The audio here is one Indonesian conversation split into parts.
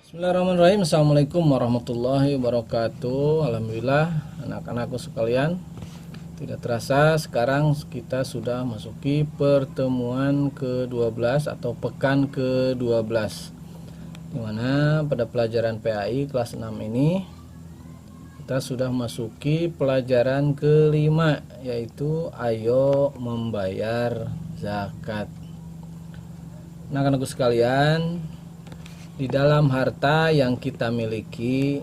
Bismillahirrahmanirrahim. Assalamualaikum warahmatullahi wabarakatuh. Alhamdulillah anak-anakku sekalian, tidak terasa sekarang kita sudah masuki pertemuan ke-12 atau pekan ke-12, dimana pada pelajaran PAI kelas 6 ini kita sudah masuki pelajaran kelima, yaitu ayo membayar zakat. Anak-anakku sekalian, di dalam harta yang kita miliki,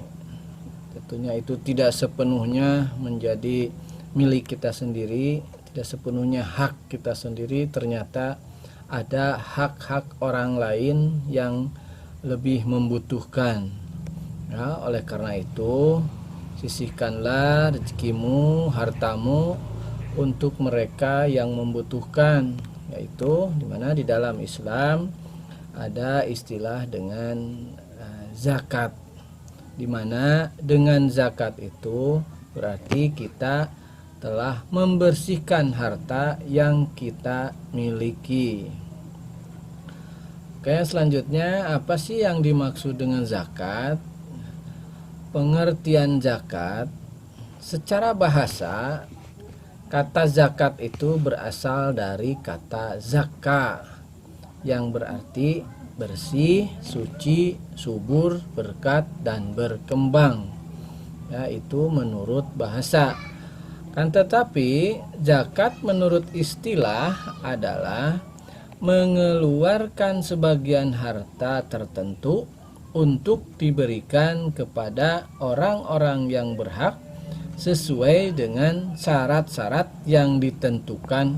tentunya itu tidak sepenuhnya menjadi milik kita sendiri, tidak sepenuhnya hak kita sendiri. Ternyata ada hak-hak orang lain yang lebih membutuhkan. Ya, oleh karena itu, sisihkanlah rezekimu, hartamu untuk mereka yang membutuhkan, yaitu dimana di dalam Islam ada istilah dengan zakat, dimana dengan zakat itu berarti kita telah membersihkan harta yang kita miliki. Oke, selanjutnya apa sih yang dimaksud dengan zakat? Pengertian zakat secara bahasa, kata zakat itu berasal dari kata zakka, yang berarti bersih, suci, subur, berkat, dan berkembang. Ya, itu menurut bahasa. Kan tetapi zakat menurut istilah adalah mengeluarkan sebagian harta tertentu untuk diberikan kepada orang-orang yang berhak sesuai dengan syarat-syarat yang ditentukan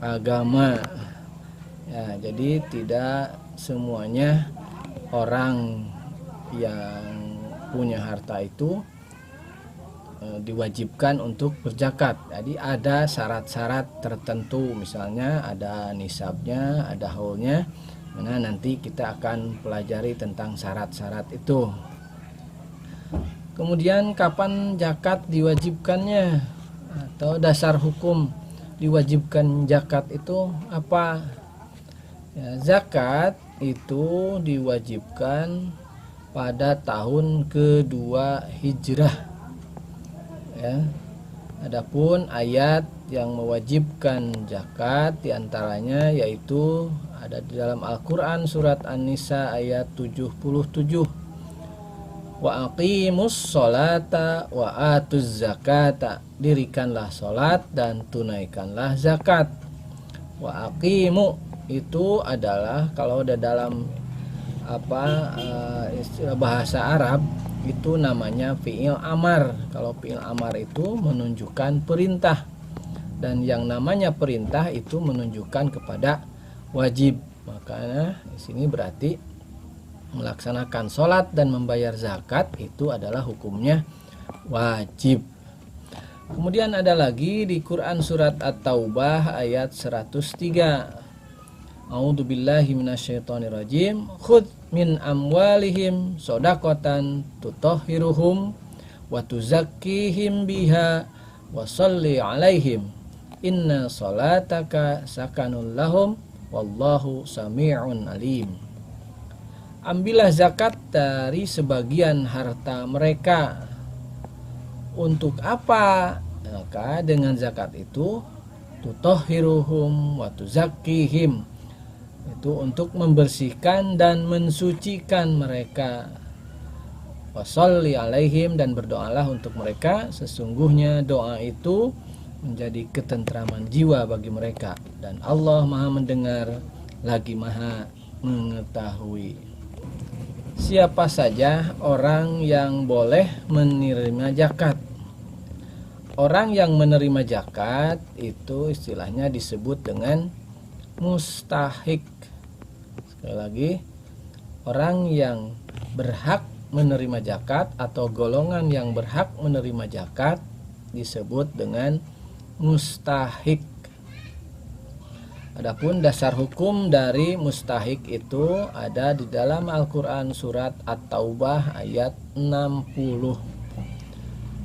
agama. Ya, jadi tidak semuanya orang yang punya harta itu diwajibkan untuk berzakat. Jadi ada syarat-syarat tertentu, misalnya ada nisabnya, ada haulnya. Mana nanti kita akan pelajari tentang syarat-syarat itu. Kemudian kapan zakat diwajibkannya atau dasar hukum diwajibkan zakat itu apa? Ya, zakat itu diwajibkan pada tahun kedua Hijrah. Ya. Adapun ayat yang mewajibkan zakat diantaranya yaitu ada di dalam Al-Quran surat An-Nisa ayat 77. Wa aqimus sholata wa atuz zakata, dirikanlah sholat dan tunaikanlah zakat. Wa aqimu itu adalah kalau ada dalam istilah bahasa Arab itu namanya fi'il amar. Kalau fi'il amar itu menunjukkan perintah, dan yang namanya perintah itu menunjukkan kepada wajib. Makanya di sini berarti melaksanakan sholat dan membayar zakat itu adalah hukumnya wajib. Kemudian ada lagi di Quran surat At-Taubah ayat 103. A'udzubillahi minasyaitonirrajim. Khudz min amwalihim shadaqatan tutahhiruhum wa tuzakkihim biha wa sholli alaihim inna salataka sakanul lahum wallahu sami'un alim. Ambillah zakat dari sebagian harta mereka. Untuk apa? Maka dengan zakat itu tutahhiruhum wa tuzakkihim, itu untuk membersihkan dan mensucikan mereka. Washolli alaihim, dan berdoalah untuk mereka, sesungguhnya doa itu menjadi ketentraman jiwa bagi mereka, dan Allah Maha mendengar lagi Maha mengetahui. Siapa saja orang yang boleh menerima zakat? Orang yang menerima zakat itu istilahnya disebut dengan mustahik. Sekali lagi, orang yang berhak menerima zakat atau golongan yang berhak menerima zakat disebut dengan mustahik. Adapun dasar hukum dari mustahik itu ada di dalam Al-Quran surat At-Taubah ayat 60,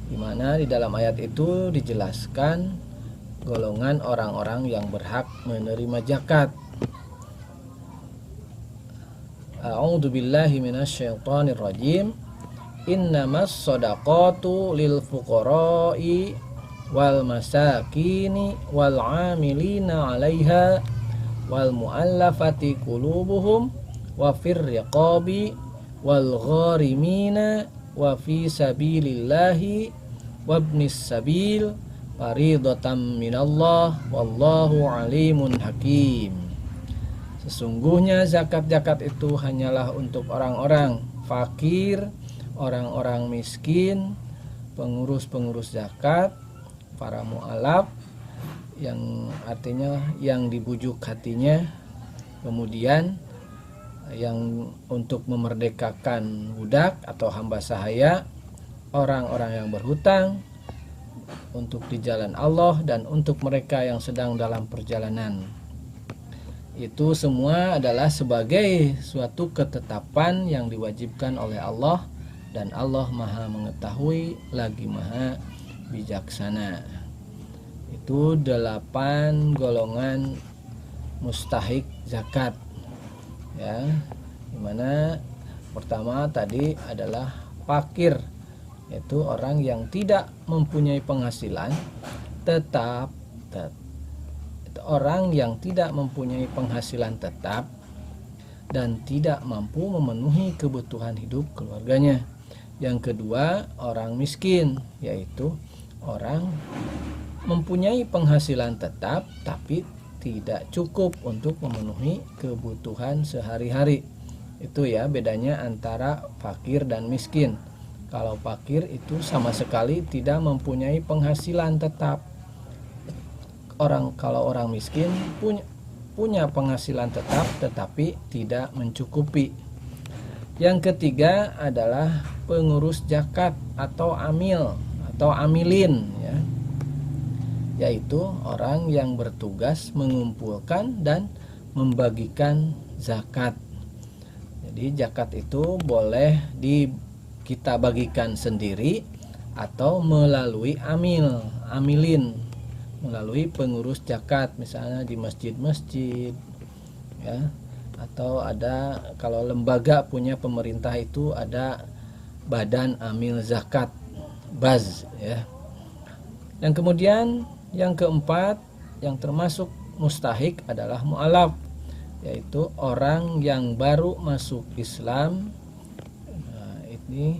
di mana di dalam ayat itu dijelaskan golongan orang-orang yang berhak menerima zakat. A'udzu billahi minasyaitonir rajim. Innamas shadaqatu lil fuqara'i wal masakini wal 'amilina 'alaiha wal mu'allafati qulubuhum wa fir riqabi wal gharimina wa fi sabilillahi wabnis sabil faridatan minallah wallahu alimun hakim. Sesungguhnya zakat-zakat itu hanyalah untuk orang-orang fakir, orang-orang miskin, pengurus-pengurus zakat, para mu'alaf, yang artinya yang dibujuk hatinya, kemudian yang untuk memerdekakan budak atau hamba sahaya, orang-orang yang berhutang untuk di jalan Allah, dan untuk mereka yang sedang dalam perjalanan. Itu semua adalah sebagai suatu ketetapan yang diwajibkan oleh Allah, dan Allah Maha mengetahui lagi Maha bijaksana. Itu 8 golongan mustahik zakat, ya, dimana pertama tadi adalah fakir, yaitu orang yang tidak mempunyai penghasilan tetap, orang yang tidak mempunyai penghasilan tetap dan tidak mampu memenuhi kebutuhan hidup keluarganya. Yang kedua, orang miskin, yaitu orang mempunyai penghasilan tetap tapi tidak cukup untuk memenuhi kebutuhan sehari-hari. Itu ya bedanya antara fakir dan miskin. Kalau fakir itu sama sekali tidak mempunyai penghasilan tetap. Kalau orang miskin punya penghasilan tetap tetapi tidak mencukupi. Yang ketiga adalah pengurus zakat atau amil atau amilin, ya, yaitu orang yang bertugas mengumpulkan dan membagikan zakat. Jadi zakat itu boleh kita bagikan sendiri atau melalui amilin, melalui pengurus zakat, misalnya di masjid-masjid, ya, atau ada kalau lembaga punya pemerintah itu ada badan amil zakat, baz, ya. Yang kemudian yang keempat yang termasuk mustahik adalah mu'alaf, yaitu orang yang baru masuk Islam. Nah, ini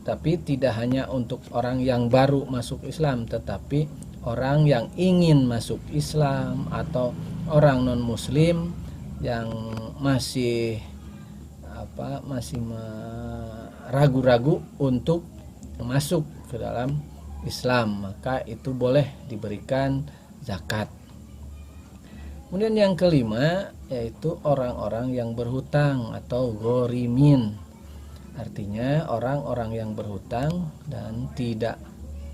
tapi tidak hanya untuk orang yang baru masuk Islam, tetapi orang yang ingin masuk Islam atau orang non muslim yang masih ragu-ragu untuk masuk ke dalam Islam, maka itu boleh diberikan zakat. Kemudian yang kelima yaitu orang-orang yang berhutang atau ghorimin, artinya orang-orang yang berhutang dan tidak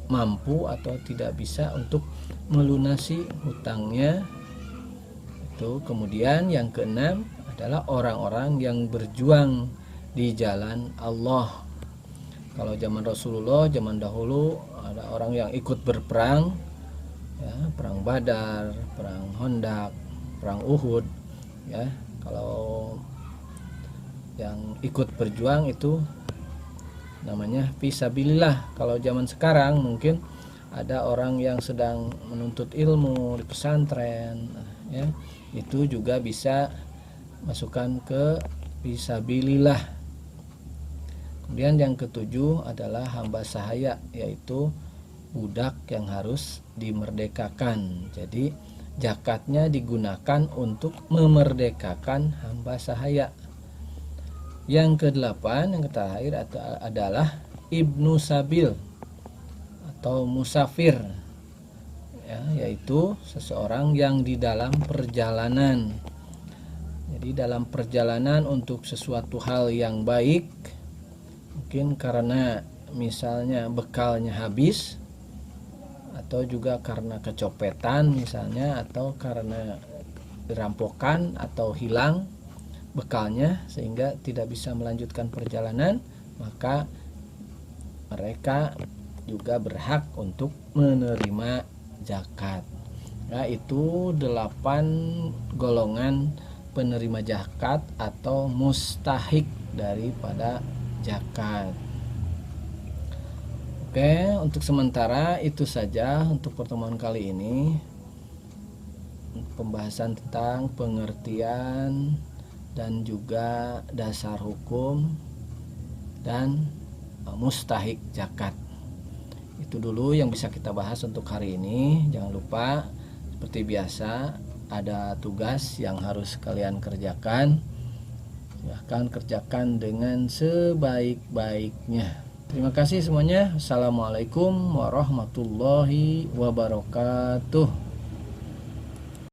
mampu atau tidak bisa untuk melunasi hutangnya. Itu kemudian yang keenam adalah orang-orang yang berjuang di jalan Allah. Kalau zaman Rasulullah, zaman dahulu ada orang yang ikut berperang, ya, perang Badar, perang Hondak, perang Uhud, ya. Kalau yang ikut berjuang itu namanya fisabilillah. Kalau zaman sekarang mungkin ada orang yang sedang menuntut ilmu di pesantren, ya, itu juga bisa masukkan ke fisabilillah. Kemudian yang ketujuh adalah hamba sahaya, yaitu budak yang harus dimerdekakan. Jadi zakatnya digunakan untuk memerdekakan hamba sahaya. Yang kedelapan, yang terakhir adalah ibnu sabil atau musafir, ya, yaitu seseorang yang di dalam perjalanan. Jadi dalam perjalanan untuk sesuatu hal yang baik, mungkin karena misalnya bekalnya habis, atau juga karena kecopetan misalnya, atau karena dirampokan atau hilang bekalnya sehingga tidak bisa melanjutkan perjalanan, maka mereka juga berhak untuk menerima zakat. Nah, itu 8 golongan penerima zakat atau mustahik daripada zakat. Oke, untuk sementara itu saja untuk pertemuan kali ini, pembahasan tentang pengertian dan juga dasar hukum dan mustahik zakat. Itu dulu yang bisa kita bahas untuk hari ini. Jangan lupa seperti biasa ada tugas yang harus kalian kerjakan. Silahkan kerjakan dengan sebaik-baiknya. Terima kasih semuanya. Assalamualaikum warahmatullahi wabarakatuh.